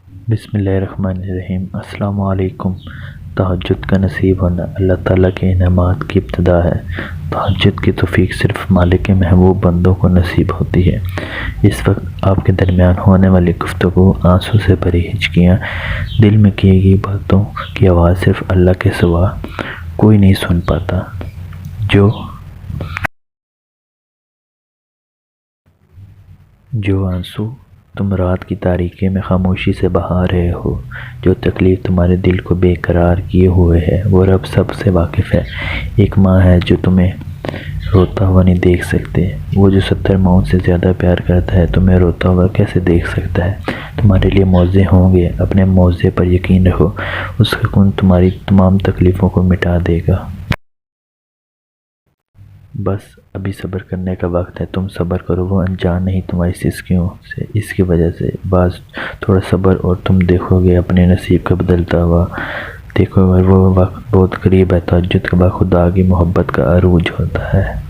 بسم اللہ الرحمن الرحیم۔ السلام علیکم۔ تہجد کا نصیب ہونا اللہ تعالیٰ کے انعامات کی ابتدا ہے۔ تہجد کی توفیق صرف مالک کے محبوب بندوں کو نصیب ہوتی ہے۔ اس وقت آپ کے درمیان ہونے والی گفتگو آنسوں سے بھری ہچکیاں، دل میں کی گئی باتوں کی آواز صرف اللہ کے سوا کوئی نہیں سن پاتا۔ جو آنسو تم رات کی تاریکی میں خاموشی سے بہا رہے ہو، جو تکلیف تمہارے دل کو بے قرار کیے ہوئے ہے، وہ رب سب سے واقف ہے۔ ایک ماں ہے جو تمہیں روتا ہوا نہیں دیکھ سکتے، وہ جو 70 ماؤں سے زیادہ پیار کرتا ہے تمہیں روتا ہوا کیسے دیکھ سکتا ہے؟ تمہارے لیے معاوضے ہوں گے، اپنے معاوضے پر یقین رکھو، اس کا کن تمہاری تمام تکلیفوں کو مٹا دے گا۔ بس ابھی صبر کرنے کا وقت ہے، تم صبر کرو، وہ انجان نہیں تمہاری سسکیوں سے، اس کی وجہ سے بعض تھوڑا صبر اور تم دیکھو گے اپنے نصیب کا بدلتا ہوا، دیکھو گے وہ وقت بہت قریب ہے۔ تہجد کا وقت خدا کی محبت کا عروج ہوتا ہے۔